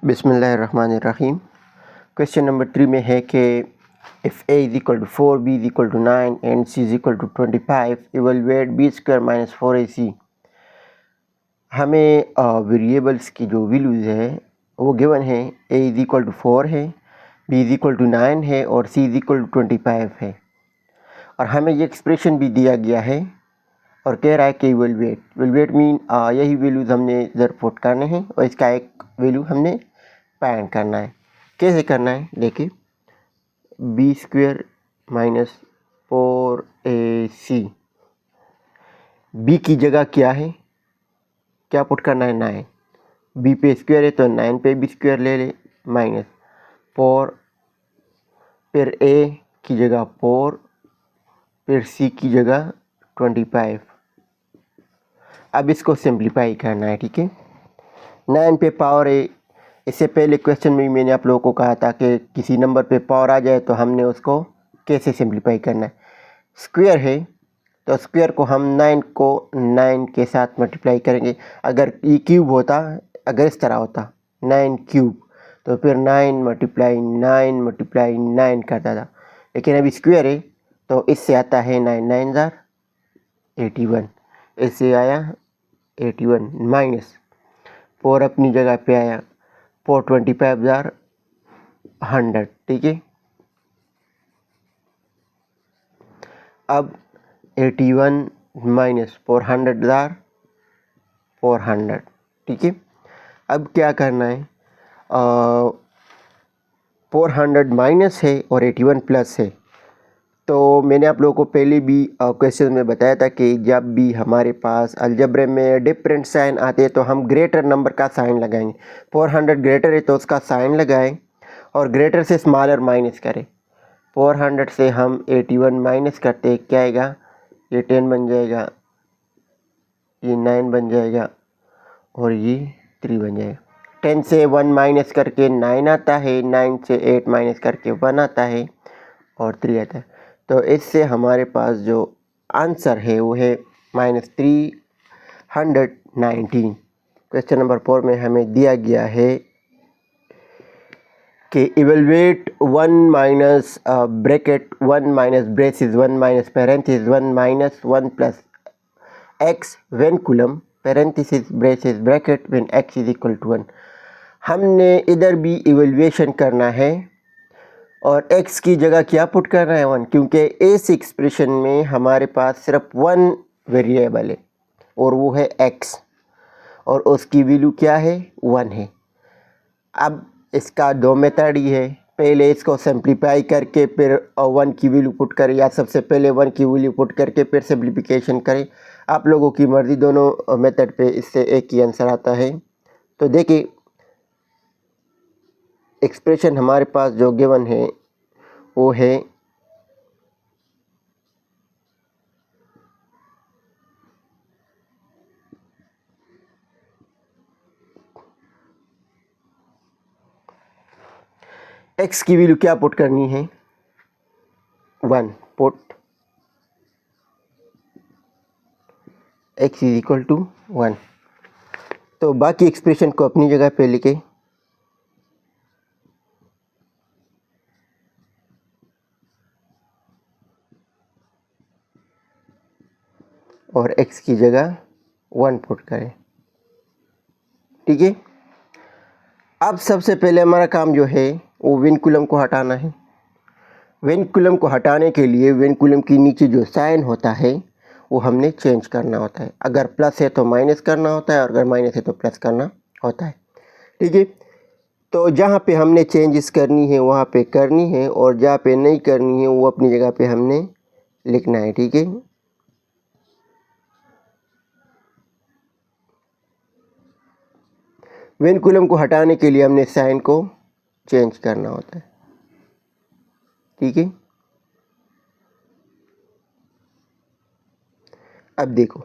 बिस्मिल्लाहिर्रहमानिर्रहीम। Question number 3 में है कि if a is equal to 4, b is equal to 9 and c is equal to 25, evaluate b square minus 4ac। हमें variables की जो values है वो गिवन है। a इज़ इक्वल टू 4 है, b इज़ इक्वल टू 9 है और c इज़ इक्वल टू 25 है। और हमें ये एक्सप्रेशन भी दिया गया है और कह रहा है कि इवैल्यूएट मीन यही वैल्यूज़ हमने इधर पुट करने हैं और इसका एक वैल्यू हमने फाइंड करना है। कैसे करना है देखिए, B square minus 4ac। B की जगह क्या है, क्या पुट करना है, 9। बी पे स्क्वायर है तो 9 पे बी स्क्वायर ले ले माइनस 4, फिर ए की जगह 4, फिर सी की जगह 25। अब इसको सिंप्लीफाई करना है, ठीक है। 9 पे पावर ए, इससे पहले क्वेश्चन में मैंने आप लोगों को कहा था कि किसी नंबर पे पावर आ जाए तो हमने उसको कैसे सिंप्लीफाई करना है। स्क्वायर है तो स्क्वायर को हम 9 के साथ मल्टीप्लाई करेंगे। अगर ये क्यूब होता, अगर इस तरह होता 9 क्यूब, तो फिर 9 मल्टीप्लाई 9 करता था। लेकिन अभी स्क्वायर है तो इससे आता है 9 9 जार 81, इससे आया 81 माइनस 4 अपनी जगह पे आया 425 जार 100, ठीक है। अब 81 माइनस 400 जार 400, ठीक है। अब क्या करना है, 400 माइनस है और 81 प्लस है। तो मैंने आप लोगों को पहले भी क्वेश्चन में बताया था कि जब भी हमारे पास अलजब्रे में डिफरेंट साइन आते हैं तो हम ग्रेटर नंबर का साइन लगाएंगे। 400 ग्रेटर है तो उसका साइन लगाएं और ग्रेटर से स्मॉलर माइनस करें। 400 से हम 81 माइनस करते क्या आएगा, ये 10 बन जाएगा, ये 9 बन जाएगा और ये 3 बन जाएगा। 10 से 1 माइनस करके 9 आता है, 9 से 8 माइनस करके 1 आता है और 3 आता है। तो इससे हमारे पास जो आंसर है वो है -319। क्वेश्चन नंबर 4 में हमें दिया गया है कि evaluate 1 minus bracket 1 minus braces 1 minus parenthesis 1 minus 1 plus x when column parenthesis braces bracket when x is equal to 1। हमने इधर भी इवैल्यूएशन करना है और x की जगह क्या पुट करना है, 1, क्योंकि इस एक्सप्रेशन में हमारे पास सिर्फ 1 वेरिएबल है और वो है x और उसकी वैल्यू क्या है, 1 है। अब इसका दो मेथड ही है, पहले इसको सिंप्लीफाई करके फिर 1 की वैल्यू पुट करें या सबसे पहले 1 की वैल्यू पुट करके फिर सिंप्लीफिकेशन करें। आप लोगों की मर्ज़ी, दोनों मेथड पे इससे एक ही आंसर आता है। तो देखिए, एक्सप्रेशन हमारे पास जो गिवन है वो है x की वैल्यू क्या पुट करनी है, 1 put x is equal to 1। तो बाकी एक्सप्रेशन को अपनी जगह पे लिखे और x की जगह 1 पुट करें, ठीक है। अब सबसे पहले हमारा काम जो है वो विनकुलम को हटाना है। विनकुलम को हटाने के लिए विनकुलम की नीचे जो साइन होता है वो हमने चेंज करना होता है। अगर प्लस है तो माइनस करना होता है और अगर माइनस है तो प्लस करना होता है, ठीक है। तो जहाँ पे हमने चेंजेस करनी है वहाँ पे करनी है और जहाँ पे नहीं करनी है वो अपनी जगह पे हमने लिखना है, ठीक है। विनकुलम को हटाने के लिए हमने साइन को चेंज करना होता है, ठीक है। अब देखो,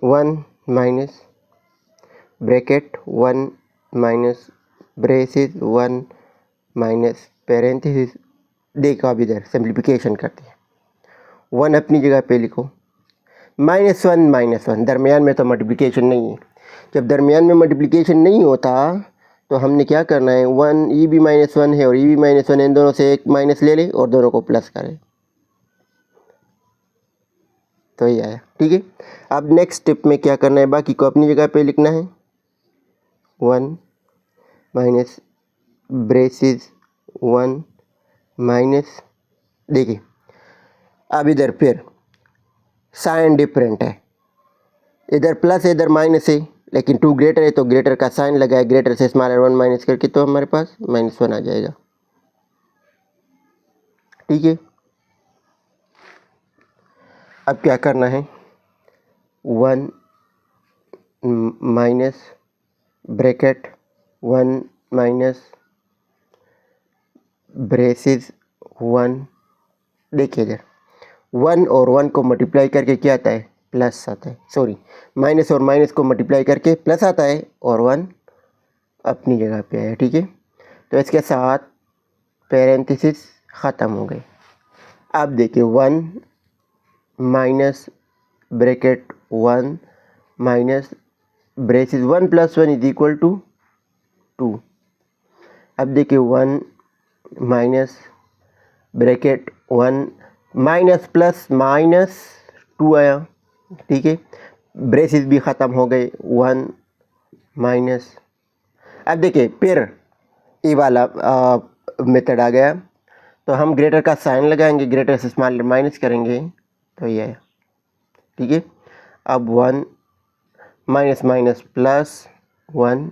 1 minus bracket 1 minus braces 1 minus parenthesis. देखो अब इधर सिंप्लीफिकेशन करते हैं, 1 अपनी जगह पे लिखो, -1 दरमियान में तो मल्टीप्लिकेशन नहीं है। जब दरमियान में मल्टीप्लिकेशन नहीं होता तो हमने क्या करना है, one E B minus one है और ई बी माइनस वन, इन दोनों से एक माइनस ले लें और दोनों को प्लस करें, तो ये आया। ठीक है, अब नेक्स्ट स्टेप में क्या करना है, बाकी को अपनी जगह पे लिखना है। One minus braces one minus, देखिए अब इधर फिर साइन डिफरेंट है, इधर प्लस है इधर माइनस है, लेकिन टू ग्रेटर है तो ग्रेटर का साइन लगा है, ग्रेटर से स्मॉलर वन माइनस करके तो हमारे पास माइनस वन आ जाएगा। ठीक है, अब क्या करना है, one minus bracket one minus braces one, देखिए इधर वन और वन को मल्टीप्लाई करके क्या आता है, प्लस आता है, सॉरी माइनस और माइनस को मल्टीप्लाई करके प्लस आता है और वन अपनी जगह पे है। ठीक है, तो इसके साथ पैरेंथेसिस ख़त्म हो गए। अब देखिए one minus bracket one minus braces one plus one is equal to two. अब देखिए one minus bracket one minus plus minus two आया। ठीक है, ब्रेसिस भी ख़त्म हो गए, वन माइनस, अब देखिए फिर ये वाला मेथड आ गया, तो हम ग्रेटर का साइन लगाएंगे, ग्रेटर से स्मॉलर माइनस करेंगे तो ये है। ठीक है, अब one minus minus plus one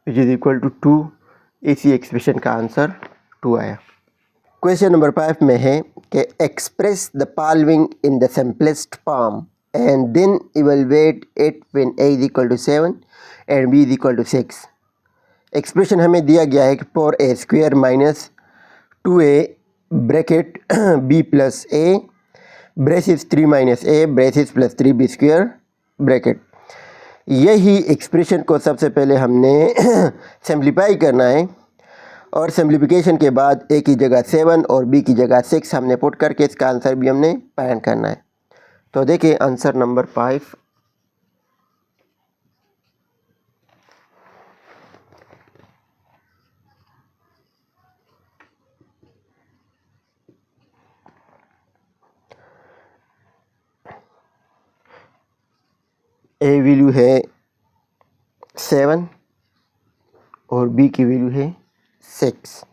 which is equal to two, इसी एक्सप्रेशन का आंसर टू आया। क्वेश्चन नंबर 5 में है कि express the following in the simplest form and then evaluate it when a is equal to 7 and b is equal to 6। Expression हमें दिया गया है कि 4a square minus 2a bracket b plus a braces 3 minus a braces plus 3b square bracket. यही expression को सबसे पहले हमने सिंप्लीफाई करना है और सिंप्लीफिकेशन के बाद a की जगह 7 और b की जगह 6 हमने पुट करके इसका आंसर भी हमने फाइंड करना है। तो देखिए आंसर नंबर 5 a वैल्यू है 7 और b की वैल्यू है 6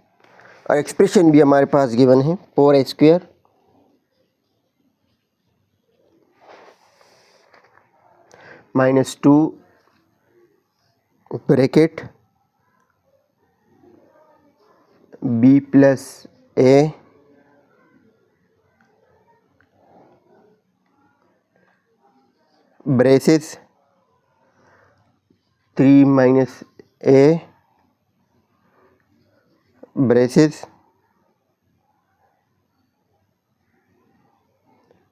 और एक्सप्रेशन भी हमारे पास गिवन है 4a square minus 2 bracket b plus a braces 3 minus a braces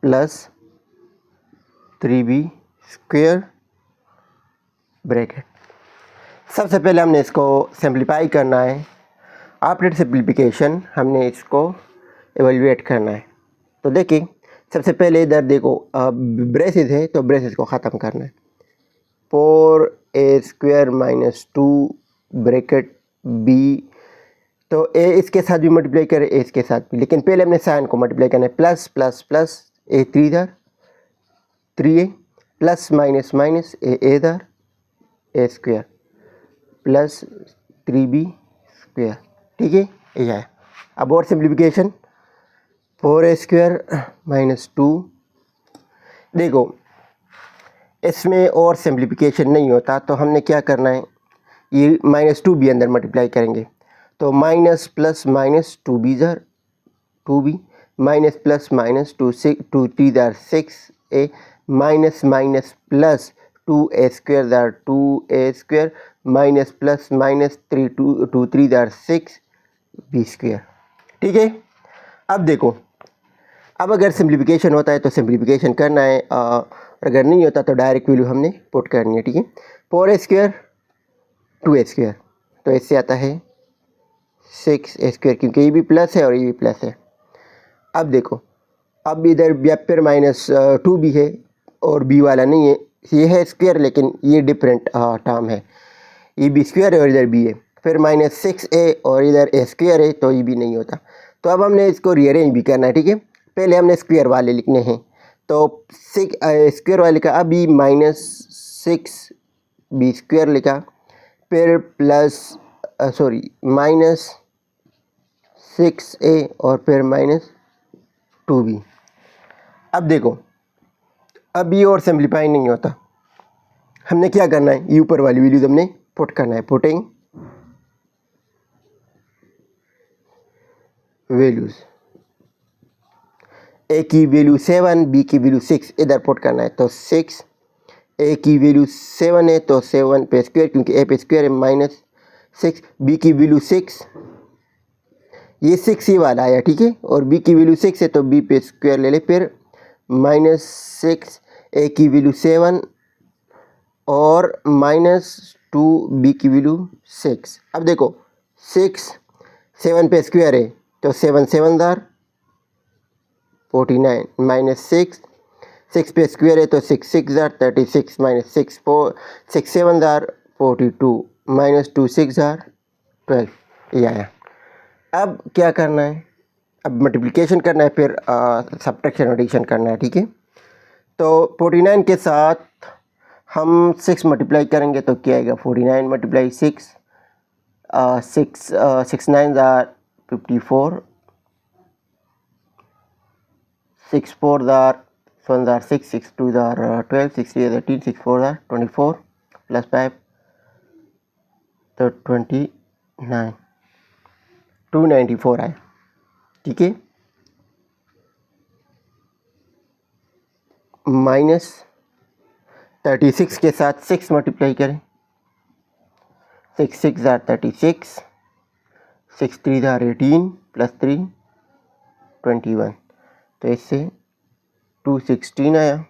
plus 3b square bracket. सबसे पहले हमने इसको सिंप्लीफाई करना है, आफ्टर सिंप्लीफिकेशन हमने इसको एवेल्यूएट करना है। तो देखिए सबसे पहले इधर देखो ब्रेसिस है तो ब्रेसिस को ख़त्म करना है, 4a square minus 2 bracket b, तो a इसके साथ भी मल्टीप्लाई करें a इसके साथ भी, लेकिन पहले हमने साइन को मल्टीप्लाई करना है, प्लस प्लस प्लस a 3 इधर 3a plus minus minus a इधर a square plus 3b square. ठीक है, यह है। अब और सिंप्लीफिकेशन 4a स्क्वायर माइनस 2, देखो इसमें और सिंप्लीफिकेशन नहीं होता तो हमने क्या करना है, ये माइनस 2b अंदर मल्टीप्लाई करेंगे तो माइनस प्लस माइनस 2b इधर 2b माइनस प्लस माइनस 2 3 इधर 6a minus minus plus 2a square इधर 2a square minus plus minus 3 2 3 इधर 6b स्क्वायर। ठीक है, अब देखो अब अगर सिंप्लीफिकेशन होता है तो सिंप्लीफिकेशन करना है, अगर नहीं होता तो डायरेक्ट वैल्यू हमने पुट करनी है। ठीक है, 4a स्क्वायर 2a स्क्वायर तो इससे आता है 6a स्क्वायर, क्योंकि ये भी प्लस है और ये भी प्लस है। अब देखो अब इधर फिर माइनस 2b है और b वाला नहीं है, ये है स्क्वायर लेकिन ये डिफरेंट टर्म है, ये बी स्क्वायर है और इधर बी है, फिर -6a और इधर a स्क्वायर है तो ये भी नहीं होता। तो अब हमने इसको रीअरेंज भी करना है, ठीक है। पहले हमने स्क्वायर वाले लिखने हैं, तो स्क्वायर वाले लिखा, अभी -6b स्क्वायर लिखा, फिर प्लस -6a और फिर -2b। अब देखो, अब ये और सिंप्लीफाई नहीं होता, हमने क्या करना है, ये ऊपर वाली वैल्यूज हमने पुट करना है। पुटिंग वैल्यूज, ए की वैल्यू 7, बी की वैल्यू 6 इधर पुट करना है। तो 6, ए की वैल्यू 7 है तो 7 पे स्क्वायर, क्योंकि ए पे स्क्वायर है, -6, बी की वैल्यू 6, ये 6 ही वाला आया, ठीक है, और बी की वैल्यू 6 है तो बी पे स्क्वायर ले ले, फिर -6, ए की वैल्यू 7 और -2 बी की वैल्यू 6। अब देखो 6 7 पे स्क्वायर है तो 7 7 दार 49, -6 पे स्क्वायर है तो 6 6 दार 36, -6 7 दार 42, -2 6 दार 12, ये आया। अब क्या करना है, अब मल्टीप्लिकेशन करना है, फिर सब्ट्रैक्शन एडिशन करना है, ठीक है। तो 49 के साथ हम 6 मल्टीप्लाई करेंगे तो क्या आएगा, 49 मल्टीप्लाई 6, 6 9 दार 54, 6 4 दार 1 दार 6, 6 2 दार 12, 6 3 18, 6 4 दार 24 प्लस 5 तो 29, 294 आए, ठीक है। -36 के साथ 6 मल्टीप्लाई करें, 6 6 दार 36, 6 3 दार 18 प्लस 3 21, तो इससे 216 आया,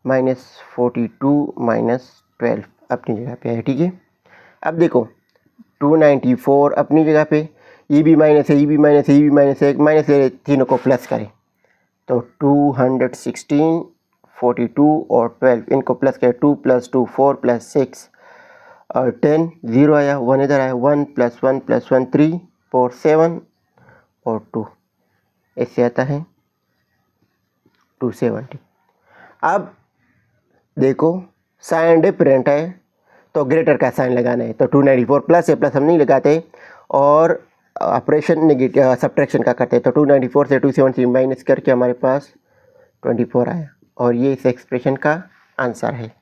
-42 -12 अपनी जगह पे है, ठीक है। अब देखो 294 अपनी जगह पे, ये भी माइनस है, ये भी माइनस है, ये भी माइनस है, माइनस ले तीनों को प्लस करें तो 216, 42 और 12 इनको प्लस करें, 2 + 2 4 + 6 और 10, 0 आया, 1 इधर आया, 1 + 1 + 1 3 4 7 और 2, इससे आता है 270। अब देखो साइन डिफरेंट है तो ग्रेटर का साइन लगाना है, तो 294 प्लस है, प्लस हम नहीं लगाते, और ऑपरेशन नेगेटिव सब्ट्रैक्शन का करते हैं, तो 294 से 270 माइनस करके हमारे पास 24 आया, और ये इस एक्सप्रेशन का आंसर है।